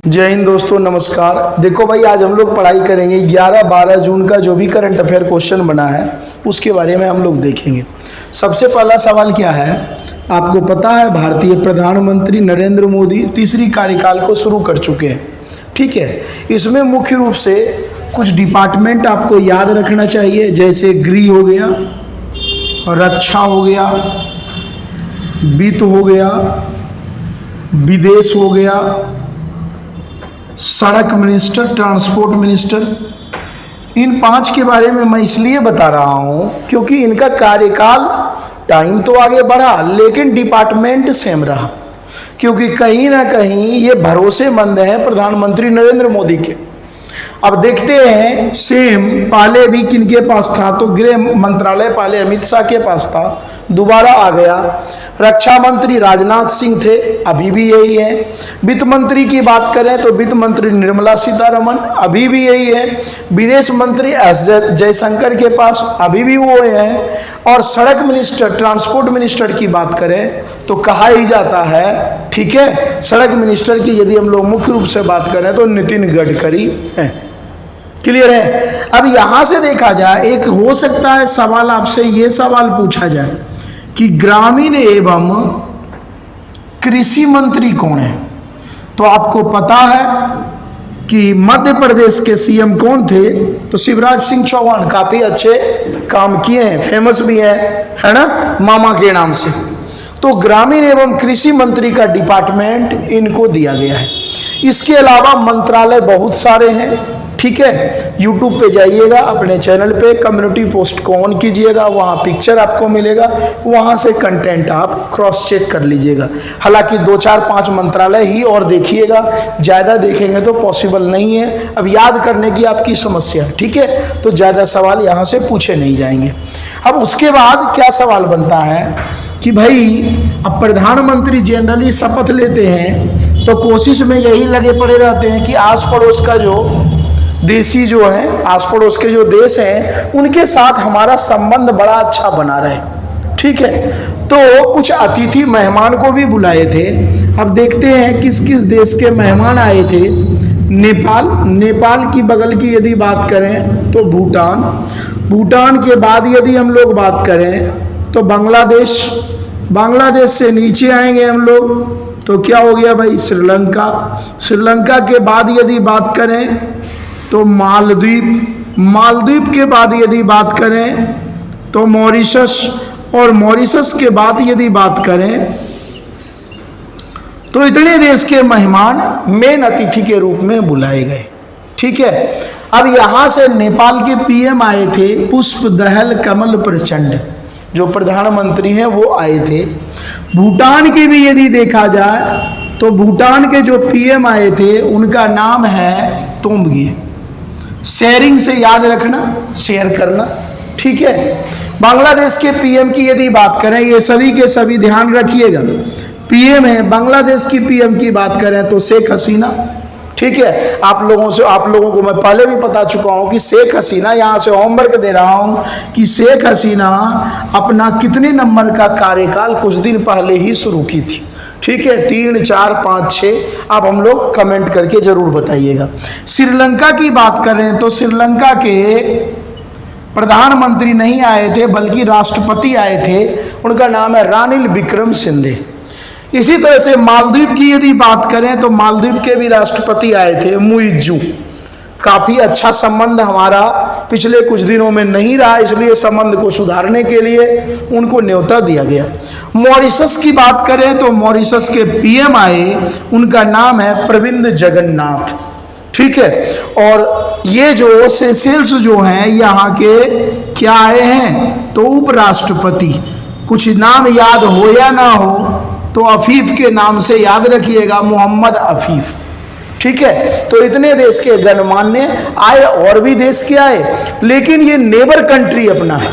जय हिंद दोस्तों, नमस्कार। देखो भाई, आज हम लोग पढ़ाई करेंगे 11-12 जून का जो भी करंट अफेयर क्वेश्चन बना है उसके बारे में हम लोग देखेंगे। सबसे पहला सवाल क्या है, आपको पता है भारतीय प्रधानमंत्री नरेंद्र मोदी तीसरी कार्यकाल को शुरू कर चुके हैं। ठीक है, इसमें मुख्य रूप से कुछ डिपार्टमेंट आपको याद रखना चाहिए, जैसे गृह हो गया, रक्षा हो गया, वित्त हो गया, विदेश हो गया, सड़क मिनिस्टर, ट्रांसपोर्ट मिनिस्टर। इन 5 के बारे में मैं इसलिए बता रहा हूं क्योंकि इनका कार्यकाल, टाइम तो आगे बढ़ा लेकिन डिपार्टमेंट सेम रहा, क्योंकि कहीं ना कहीं ये भरोसेमंद है प्रधानमंत्री नरेंद्र मोदी के। अब देखते हैं, सेम पहले भी किनके पास था, तो गृह मंत्रालय पहले अमित शाह के पास था, दोबारा आ गया। रक्षा मंत्री राजनाथ सिंह थे, अभी भी यही है। वित्त मंत्री की बात करें तो वित्त मंत्री निर्मला सीतारमण, अभी भी यही है। विदेश मंत्री एस जयशंकर के पास, अभी भी वो है। और सड़क मिनिस्टर, ट्रांसपोर्ट मिनिस्टर की बात करें तो कहा ही जाता है, ठीक है, सड़क मिनिस्टर की यदि हम लोग मुख्य रूप से बात करें तो नितिन गडकरी है। क्लियर है। अब यहां से देखा जाए, एक हो सकता है सवाल आपसे ये सवाल पूछा जाए कि ग्रामीण एवं कृषि मंत्री कौन है। तो आपको पता है कि मध्य प्रदेश के सीएम कौन थे, तो शिवराज सिंह चौहान काफी अच्छे काम किए हैं, फेमस भी है ना, मामा के नाम से। तो ग्रामीण एवं कृषि मंत्री का डिपार्टमेंट इनको दिया गया है। इसके अलावा मंत्रालय बहुत सारे हैं। ठीक है, यूट्यूब पे जाइएगा, अपने चैनल पे कम्युनिटी पोस्ट को ऑन कीजिएगा, वहाँ पिक्चर आपको मिलेगा, वहाँ से कंटेंट आप क्रॉस चेक कर लीजिएगा। हालांकि 2-4-5 मंत्रालय ही और देखिएगा, ज़्यादा देखेंगे तो पॉसिबल नहीं है, अब याद करने की आपकी समस्या। ठीक है, तो ज़्यादा सवाल यहाँ से पूछे नहीं जाएंगे। अब उसके बाद क्या सवाल बनता है कि भाई, अब प्रधानमंत्री जनरली शपथ लेते हैं तो कोशिश में यही लगे पड़े रहते हैं कि आस पड़ोस का जो देशी जो है, आस पड़ोस के जो देश हैं उनके साथ हमारा संबंध बड़ा अच्छा बना रहे। ठीक है, तो कुछ अतिथि मेहमान को भी बुलाए थे। अब देखते हैं किस किस देश के मेहमान आए थे। नेपाल की बगल की यदि बात करें तो भूटान के बाद यदि हम लोग बात करें तो बांग्लादेश से नीचे आएंगे हम लोग तो क्या हो गया भाई, श्रीलंका के बाद यदि बात करें तो मालदीव के बाद यदि बात करें तो मॉरिशस, और मॉरिशस के बाद यदि बात करें तो इतने देश के मेहमान मेन अतिथि के रूप में बुलाए गए। ठीक है, अब यहां से नेपाल के पीएम आए थे पुष्पदहल कमल प्रचंड, जो प्रधानमंत्री हैं वो आए थे। भूटान की भी यदि देखा जाए तो भूटान के जो पीएम आए थे उनका नाम है तोमगे। शेयरिंग से याद रखना, शेयर करना। ठीक है, बांग्लादेश के पीएम की यदि बात करें, ये सभी के सभी ध्यान रखिएगा, पीएम है। बांग्लादेश की पीएम की बात करें तो शेख हसीना। ठीक है, आप लोगों को मैं पहले भी बता चुका हूं कि शेख हसीना, यहां से होमवर्क दे रहा हूं कि शेख हसीना अपना कितने नंबर का कार्यकाल कुछ दिन पहले ही शुरू की थी। ठीक है, 3, 4, 5, 6 आप हम लोग कमेंट करके जरूर बताइएगा। श्रीलंका की बात करें तो श्रीलंका के प्रधानमंत्री नहीं आए थे बल्कि राष्ट्रपति आए थे, उनका नाम है रानिल विक्रमसिंघे। इसी तरह से मालदीव की यदि बात करें तो मालदीव के भी राष्ट्रपति आए थे मुइज्जू। काफी अच्छा संबंध हमारा पिछले कुछ दिनों में नहीं रहा, इसलिए संबंध को सुधारने के लिए उनको न्योता दिया गया। मॉरिशस की बात करें तो मॉरिशस के पीएम आए, उनका नाम है प्रविंद जगन्नाथ। ठीक है, और ये जो सेशेल्स जो हैं यहाँ के क्या आए हैं तो उपराष्ट्रपति। कुछ नाम याद हो या ना हो तो अफीफ के नाम से याद रखिएगा, मोहम्मद अफीफ। ठीक है, तो इतने देश के गणमान्य आए, और भी देश के आए, लेकिन ये नेबर कंट्री अपना है।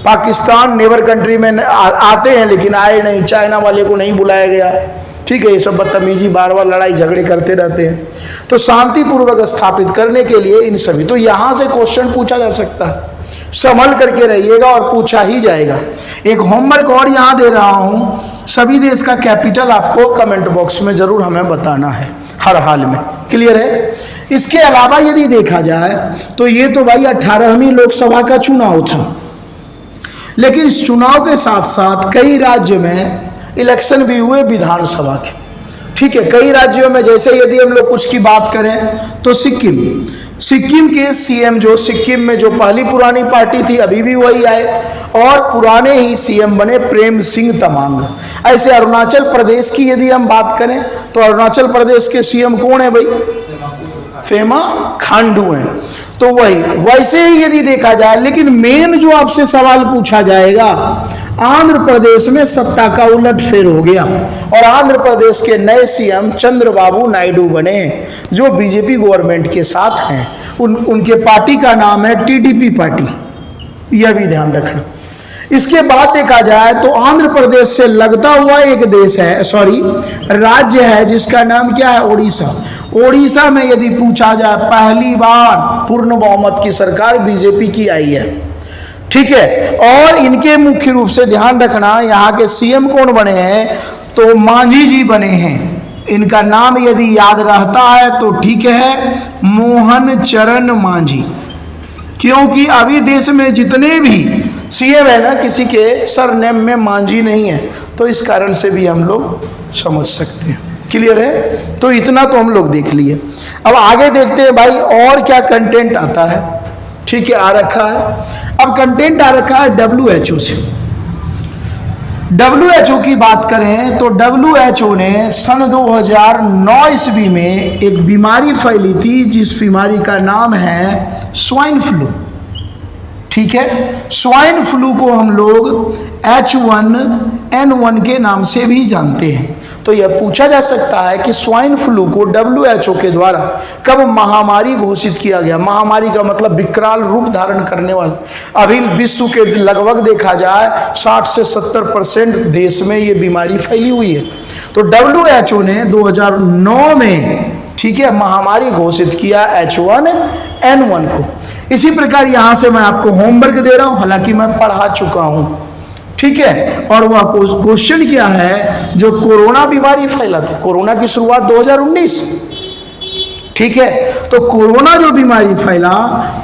पाकिस्तान नेबर कंट्री में आते हैं लेकिन आए नहीं, चाइना वाले को नहीं बुलाया गया। ठीक है, ये सब बदतमीजी, बार बार लड़ाई झगड़े करते रहते हैं। तो शांतिपूर्वक स्थापित करने के लिए इन सभी, तो यहां से क्वेश्चन पूछा जा सकता है, संभल करके रहिएगा और पूछा ही जाएगा। एक होमवर्क और यहां दे रहा हूं सभी देश का कैपिटल आपको कमेंट बॉक्स में जरूर हमें बताना है हर हाल में। क्लियर है? इसके अलावा यदि देखा जाए तो ये तो भाई 18वीं लोकसभा का चुनाव था, लेकिन इस चुनाव के साथ साथ कई राज्य में इलेक्शन भी हुए विधानसभा के। ठीक है, कई राज्यों में, जैसे यदि हम लोग कुछ की बात करें तो सिक्किम के सीएम जो सिक्किम में जो पहली पुरानी पार्टी थी अभी भी वही आए और पुराने ही सीएम बने प्रेम सिंह तमांग। ऐसे अरुणाचल प्रदेश की यदि हम बात करें तो अरुणाचल प्रदेश के सीएम कौन है भाई? पेमा खांडू हैं। तो वही वैसे ही यदि देखा जाए, लेकिन मेन जो आपसे सवाल पूछा जाएगा, आंध्र प्रदेश में सत्ता का उलटफेर हो गया और आंध्र प्रदेश के नए सीएम चंद्रबाबू नायडू बने जो बीजेपी गवर्नमेंट के साथ हैं। उनके पार्टी का नाम है टीडीपी पार्टी, यह भी ध्यान रखना। इसके बाद देखा जाए तो आंध्र प्रदेश से लगता हुआ एक देश है, राज्य है जिसका नाम क्या है? उड़ीसा। उड़ीसा में यदि पूछा जाए, पहली बार पूर्ण बहुमत की सरकार बीजेपी की आई है। ठीक है, और इनके मुख्य रूप से ध्यान रखना, यहाँ के सीएम कौन बने हैं? तो मांझी जी बने हैं। इनका नाम यदि याद रहता है तो ठीक है, मोहन चरण मांझी। क्योंकि अभी देश में जितने भी सीएम है ना, किसी के सरनेम में मांझी नहीं है, तो इस कारण से भी हम लोग समझ सकते हैं। क्लियर है? तो इतना तो हम लोग देख लिए। अब आगे देखते हैं भाई और क्या कंटेंट आता है। ठीक है, आ रखा है। अब कंटेंट आ रखा है WHO से। WHO की बात करें तो WHO ने सन 2009 ईस्वी में एक बीमारी फैली थी जिस बीमारी का नाम है स्वाइन फ्लू। ठीक है, स्वाइन फ्लू को हम लोग H1N1 के नाम से भी जानते हैं। तो यह पूछा जा सकता है कि स्वाइन फ्लू को WHO के द्वारा कब महामारी घोषित किया गया? महामारी का मतलब विकराल रूप धारण करने वाला। अभी विश्व के लगभग देखा जाए 60 से 70% देश में ये बीमारी फैली हुई है। तो WHO ने 2009 में, ठीक है, महामारी घोषित किया H1N1 को। इसी प्रकार यहां से मैं आपको होमवर्क दे रहा हूं, हालांकि मैं पढ़ा चुका हूं। ठीक है, और वह क्वेश्चन क्या है? जो कोरोना बीमारी फैला था, कोरोना की शुरुआत 2019। ठीक है, तो कोरोना जो बीमारी फैला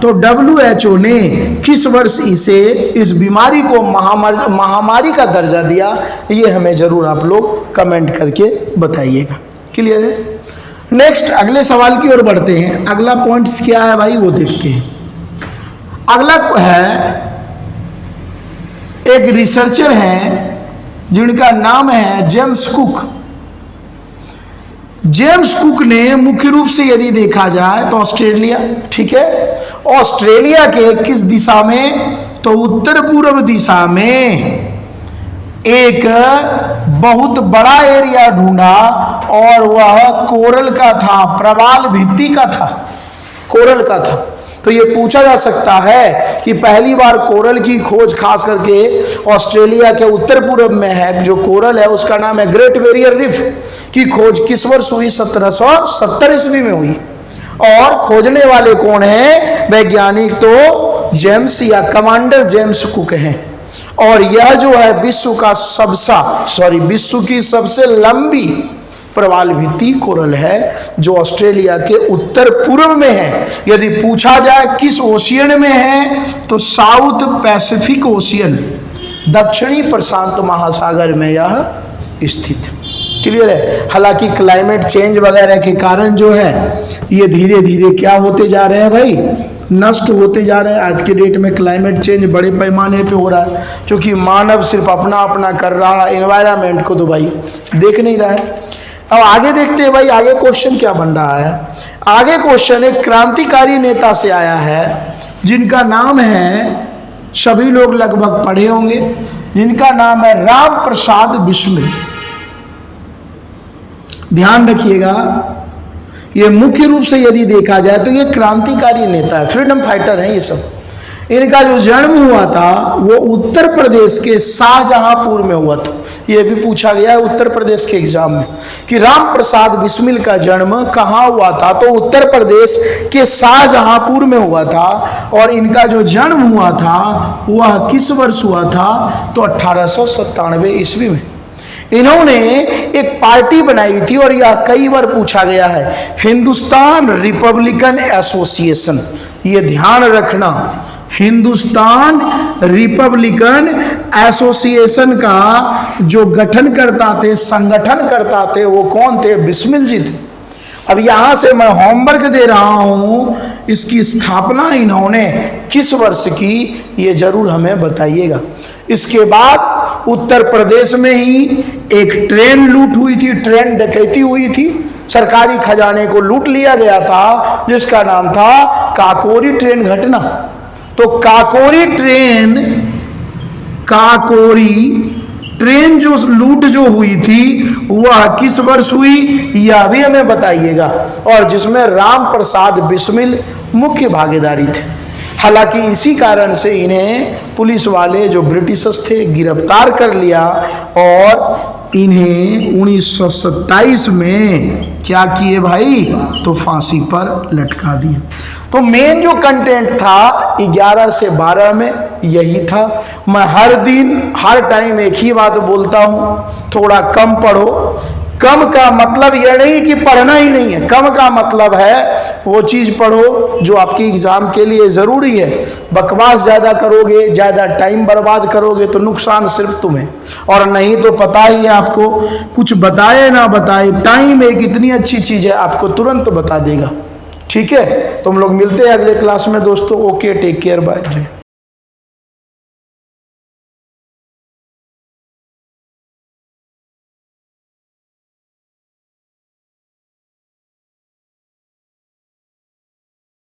तो WHO ने किस वर्ष इस बीमारी को महामारी का दर्जा दिया? ये हमें जरूर आप लोग कमेंट करके बताइएगा। क्लियर है? नेक्स्ट अगले सवाल की ओर बढ़ते हैं। अगला पॉइंट्स क्या है भाई, वो देखते हैं। अगला है, एक रिसर्चर हैं जिनका नाम है जेम्स कुक। जेम्स कुक ने मुख्य रूप से यदि देखा जाए तो ऑस्ट्रेलिया, ठीक है, ऑस्ट्रेलिया के किस दिशा में? तो उत्तर पूर्व दिशा में एक बहुत बड़ा एरिया ढूंढा और वह कोरल का था, प्रवाल भित्ति का था, कोरल का था। तो ये पूछा जा सकता है कि पहली बार कोरल की खोज खास करके ऑस्ट्रेलिया के उत्तर पूर्व में है। जो कोरल है उसका नाम है ग्रेट बैरियर रीफ की खोज किस वर्ष हुई? 1770 ईस्वी में हुई। और खोजने वाले कौन हैं? वैज्ञानिक तो जेम्स या कमांडर जेम्स कुक हैं। और यह जो है विश्व की सबसे लंबी प्रवाल भित्ति कोरल है जो ऑस्ट्रेलिया के उत्तर पूर्व में है। यदि पूछा जाए किस ओशियन में है तो साउथ पैसिफिक ओशियन, दक्षिणी प्रशांत महासागर में यह स्थित। क्लियर है? हालांकि क्लाइमेट चेंज वगैरह के कारण जो है ये धीरे धीरे क्या होते जा रहे हैं भाई, नष्ट होते जा रहे हैं। आज के डेट में क्लाइमेट चेंज बड़े पैमाने पे हो रहा है क्योंकि मानव सिर्फ अपना अपना कर रहा है, एनवायरनमेंट को तो भाई देख नहीं रहा है। अब आगे देखते हैं भाई, आगे क्वेश्चन क्या बन रहा है। आगे क्वेश्चन एक क्रांतिकारी नेता से आया है जिनका नाम है, सभी लोग लगभग पढ़े होंगे, जिनका नाम है राम प्रसाद बिस्मिल। ध्यान रखिएगा, ये मुख्य रूप से यदि देखा जाए तो ये क्रांतिकारी नेता है, फ्रीडम फाइटर है ये सब। इनका जो जन्म हुआ था वो उत्तर प्रदेश के शाहजहांपुर में हुआ था। ये भी पूछा गया है उत्तर प्रदेश के एग्जाम में कि राम प्रसाद बिस्मिल का जन्म कहाँ हुआ था, तो उत्तर प्रदेश के शाहजहांपुर में हुआ था। और इनका जो जन्म हुआ था वह किस वर्ष हुआ था, तो 1897 ईस्वी में। इन्होंने एक पार्टी बनाई थी और यह कई बार पूछा गया है, हिंदुस्तान रिपब्लिकन एसोसिएशन। ये ध्यान रखना, हिंदुस्तान रिपब्लिकन एसोसिएशन का जो गठन करता थे, संगठन करता थे, वो कौन थे? बिस्मिल जी थे। अब यहां से मैं होमवर्क दे रहा हूं, इसकी स्थापना इन्होंने किस वर्ष की, ये जरूर हमें बताइएगा। इसके बाद उत्तर प्रदेश में ही एक ट्रेन लूट हुई थी, ट्रेन डकैती हुई थी, सरकारी खजाने को लूट लिया गया था, जिसका नाम था काकोरी ट्रेन घटना। तो काकोरी ट्रेन जो लूट जो हुई थी वह किस वर्ष हुई, यह भी हमें बताइएगा, और जिसमें राम प्रसाद बिस्मिल मुख्य भागीदारी थे। हालांकि इसी कारण से इन्हें पुलिस वाले जो ब्रिटिशर्स थे गिरफ्तार कर लिया और इन्हें 1927 में क्या किए भाई, तो फांसी पर लटका दिए। तो मेन जो कंटेंट था 11 से 12 में यही था। मैं हर दिन हर टाइम एक ही बात बोलता हूं, थोड़ा कम पढ़ो। कम का मतलब यह नहीं कि पढ़ना ही नहीं है, कम का मतलब है वो चीज पढ़ो जो आपके एग्जाम के लिए जरूरी है। बकवास ज्यादा करोगे, ज्यादा टाइम बर्बाद करोगे तो नुकसान सिर्फ तुम्हें, और नहीं तो पता ही है आपको, कुछ बताए ना बताए, टाइम एक इतनी अच्छी चीज है, आपको तुरंत बता देगा। ठीक है, तो हम लोग मिलते हैं अगले क्लास में दोस्तों। Okay, take care, bye.